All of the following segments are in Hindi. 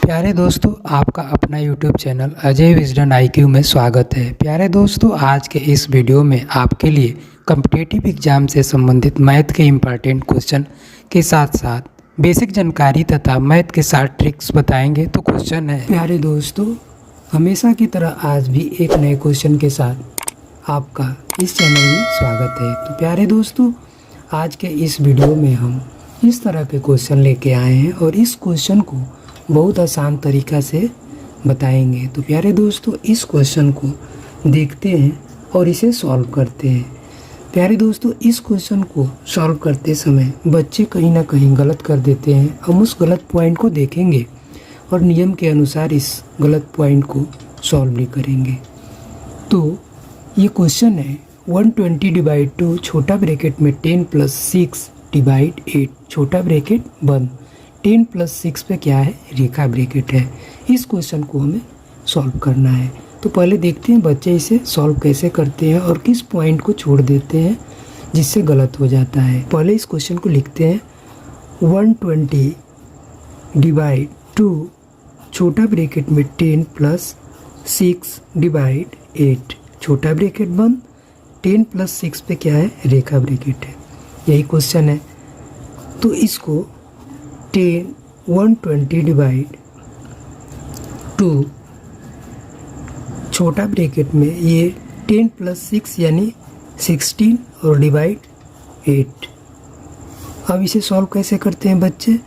प्यारे दोस्तों, आपका अपना YouTube channel Ajay Wisden IQ में स्वागत है। प्यारे दोस्तों, आज के इस वीडियो में आपके लिए कॉम्पिटिटिव एग्जाम से संबंधित मैथ के इम्पॉर्टेंट क्वेश्चन के साथ साथ बेसिक जानकारी तथा मैथ के साथ ट्रिक्स बताएंगे। तो क्वेश्चन है, प्यारे दोस्तों, हमेशा की तरह आज भी एक नए क्वेश्चन के साथ आपका इस चैनल में स्वागत है। तो प्यारे दोस्तों, आज के इस वीडियो में हम इस तरह के क्वेश्चन लेके आए हैं और इस क्वेश्चन को बहुत आसान तरीक़ा से बताएंगे। तो प्यारे दोस्तों, इस क्वेश्चन को देखते हैं और इसे सॉल्व करते हैं। प्यारे दोस्तों, इस क्वेश्चन को सॉल्व करते समय बच्चे कहीं ना कहीं गलत कर देते हैं। हम उस गलत पॉइंट को देखेंगे और नियम के अनुसार इस गलत पॉइंट को सॉल्व भी करेंगे। तो ये क्वेश्चन है 120/2 छोटा ब्रैकेट में 10 + 6/8 छोटा ब्रैकेट बंद। 10 + 6 पे क्या है? रेखा ब्रैकेट है। इस क्वेश्चन को हमें सॉल्व करना है। तो पहले देखते हैं बच्चे इसे सॉल्व कैसे करते हैं और किस पॉइंट को छोड़ देते हैं जिससे गलत हो जाता है। पहले इस क्वेश्चन को लिखते हैं 120/2 छोटा ब्रैकेट में 10 + 6/8 छोटा ब्रैकेट बंद। 10 + 6 पे क्या है? रेखा ब्रैकेट है। यही क्वेश्चन है। तो इसको 120/2 छोटा ब्रैकेट में ये 10 + 6 यानी 16 और डिवाइड 8। अब इसे सॉल्व कैसे करते हैं बच्चे?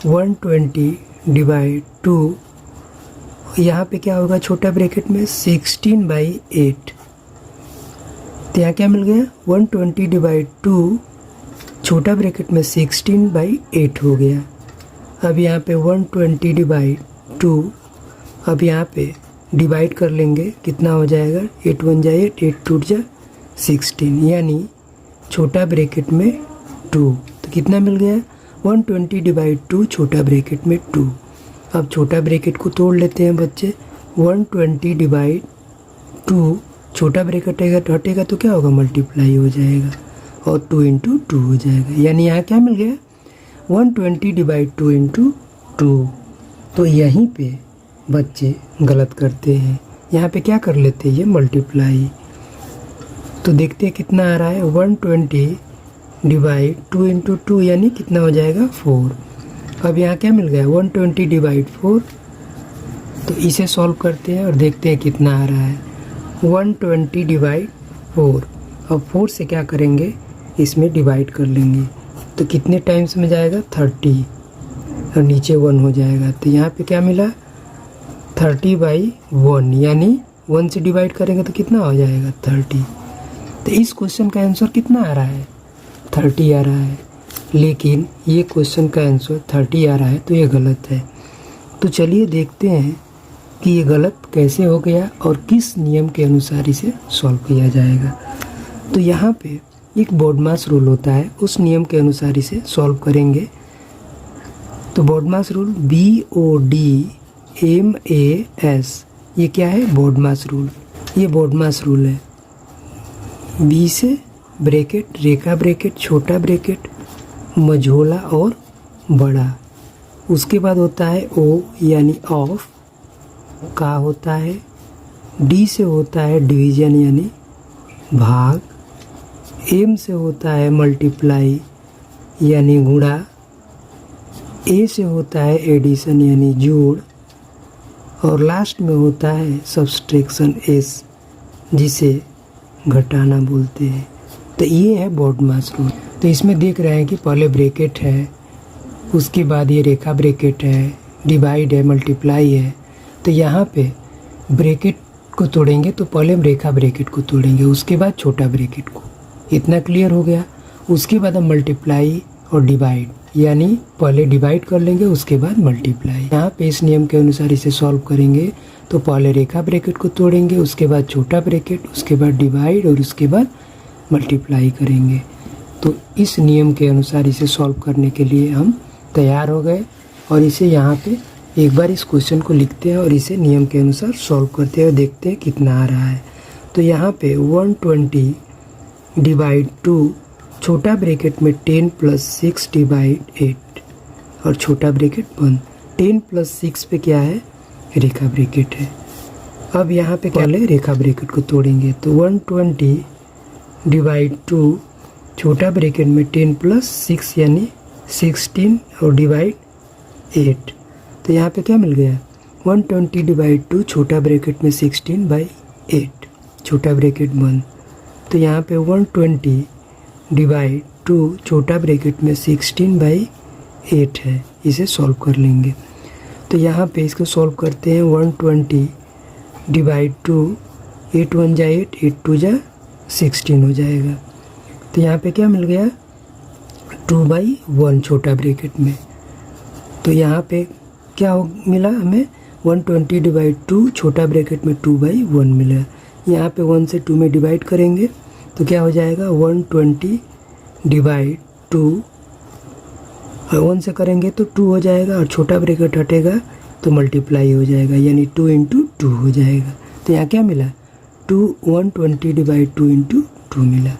120/2 यहाँ पे क्या होगा? छोटा ब्रैकेट में 16/8। तो यहाँ क्या मिल गया? 120/2 छोटा ब्रैकेट में 16/8 हो गया। अब यहाँ पे 120/2 अब यहाँ पे डिवाइड कर लेंगे। कितना हो जाएगा? 8 1 जा 8, 8 टूट जा 16, यानी छोटा ब्रैकेट में 2। तो कितना मिल गया? 120/2 छोटा ब्रैकेट में 2। अब छोटा ब्रैकेट को तोड़ लेते हैं बच्चे। 120/2 छोटा ब्रैकेट हटेगा तो क्या होगा? मल्टीप्लाई हो जाएगा और 2 × 2 हो जाएगा। यानी यहाँ क्या मिल गया? 120/2 × 2। तो यहीं पे बच्चे गलत करते हैं। यहाँ पे क्या कर लेते हैं? ये मल्टीप्लाई। तो देखते हैं कितना आ रहा है। 120/2 × 2 यानी कितना हो जाएगा? 4। अब यहाँ क्या मिल गया? 120/4। तो इसे सॉल्व करते हैं और देखते हैं कितना आ रहा है। 120/4। अब 4 से क्या करेंगे? इसमें डिवाइड कर लेंगे। तो कितने टाइम्स में जाएगा? 30 और नीचे 1 हो जाएगा। तो यहाँ पे क्या मिला? 30/1 यानी 1 से डिवाइड करेंगे तो कितना हो जाएगा? 30। तो इस क्वेश्चन का आंसर कितना आ रहा है? 30 आ रहा है। लेकिन ये क्वेश्चन का आंसर 30 आ रहा है तो ये गलत है। तो चलिए देखते हैं कि ये गलत कैसे हो गया और किस नियम के अनुसार इसे सॉल्व किया जाएगा। तो यहाँ पे एक बोडमास रूल होता है, उस नियम के अनुसार इसे सॉल्व करेंगे। तो बोडमास रूल BODMAS, ये क्या है? BODMAS rule. ये बोडमास रूल है। B से ब्रैकेट, रेखा ब्रैकेट, छोटा ब्रैकेट, मझोला और बड़ा। उसके बाद होता है O यानी ऑफ, का होता है। D से होता है डिवीजन यानी भाग। M से होता है मल्टीप्लाई यानी गुणा। A से होता है एडिशन यानी जोड़। और लास्ट में होता है सब्सट्रैक्शन S, जिसे घटाना बोलते हैं। तो ये है बोडमास रूल। तो इसमें देख रहे हैं कि पहले ब्रैकेट है, उसके बाद ये रेखा ब्रैकेट है, डिवाइड है, मल्टीप्लाई है। तो यहाँ पे ब्रैकेट को तोड़ेंगे तो पहले हम रेखा ब्रैकेट को तोड़ेंगे, उसके बाद छोटा ब्रैकेट को। इतना क्लियर हो गया। उसके बाद हम मल्टीप्लाई और डिवाइड, यानी पहले डिवाइड कर लेंगे उसके बाद मल्टीप्लाई। यहाँ पे इस नियम के अनुसार इसे सॉल्व करेंगे तो पहले रेखा ब्रैकेट को तोड़ेंगे, उसके बाद छोटा ब्रैकेट, उसके बाद डिवाइड और उसके बाद मल्टीप्लाई करेंगे। तो इस नियम के अनुसार इसे सॉल्व करने के लिए हम तैयार हो गए और इसे यहाँ पे एक बार इस क्वेश्चन को लिखते हैं और इसे नियम के अनुसार सॉल्व करते हैं और देखते हैं कितना आ रहा है। तो यहाँ पे 120/2 छोटा ब्रैकेट में 10 + 6/8 और छोटा ब्रैकेट बंद। 10 + 6 पे क्या है, रेखा ब्रैकेट है। अब यहाँ पे क्या है, रेखा ब्रैकेट को तोड़ेंगे तो 120 डिवाइड 2 छोटा ब्रैकेट में 10 + 6 यानी 16 और डिवाइड 8। तो यहाँ पे क्या मिल गया, 120 डिवाइड 2 छोटा ब्रैकेट में 16/8 छोटा ब्रैकेट बंद। तो यहाँ पे 120 डिवाइड 2 छोटा ब्रैकेट में 16/8 है। इसे सॉल्व कर लेंगे। तो यहाँ पे इसको सॉल्व करते हैं। 120 डिवाइड 2 8 1 जा 8 8 2 जा 16 हो जाएगा। तो यहाँ पे क्या मिल गया, 2/1 छोटा ब्रैकेट में। तो यहाँ पे क्या मिला हमें, 120 डिवाइड 2 छोटा ब्रैकेट में 2/1 मिला। यहाँ पे 1 से 2 में डिवाइड करेंगे तो क्या हो जाएगा, 120 डिवाइड 2 1 से करेंगे तो 2 हो जाएगा और छोटा ब्रैकेट हटेगा तो मल्टीप्लाई हो जाएगा यानी 2 × 2 हो जाएगा। तो यहाँ क्या मिला, 120 डिवाइड 2 × 2 मिला।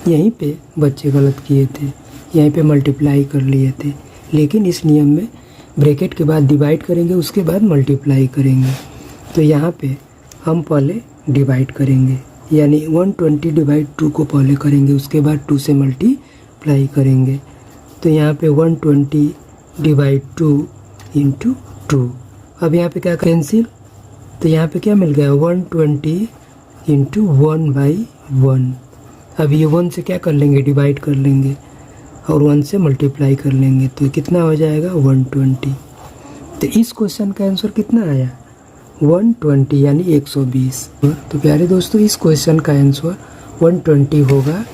यहीं पे बच्चे गलत किए थे, यहीं पे मल्टीप्लाई कर लिए थे, लेकिन इस नियम में ब्रैकेट के बाद डिवाइड करेंगे उसके बाद मल्टीप्लाई करेंगे। तो यहाँ पे हम पहले डिवाइड करेंगे यानी 120 डिवाइड 2 को पहले करेंगे उसके बाद 2 से मल्टीप्लाई करेंगे। तो यहाँ पे 120 डिवाइड 2 × 2। अब यहाँ पे क्या कैंसिल, तो यहाँ पे क्या मिल गया, 120 × 1/1। अब ये 1 से क्या कर लेंगे, डिवाइड कर लेंगे और 1 से मल्टीप्लाई कर लेंगे तो कितना हो जाएगा, 120। तो इस क्वेश्चन का आंसर कितना आया, 120 यानी 120। तो प्यारे दोस्तों इस क्वेश्चन का आंसर 120 होगा,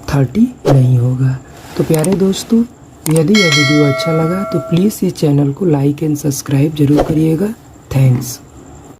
30 नहीं होगा। तो प्यारे दोस्तों यदि यह वीडियो अच्छा लगा तो प्लीज़ इस चैनल को लाइक एंड सब्सक्राइब जरूर करिएगा। थैंक्स।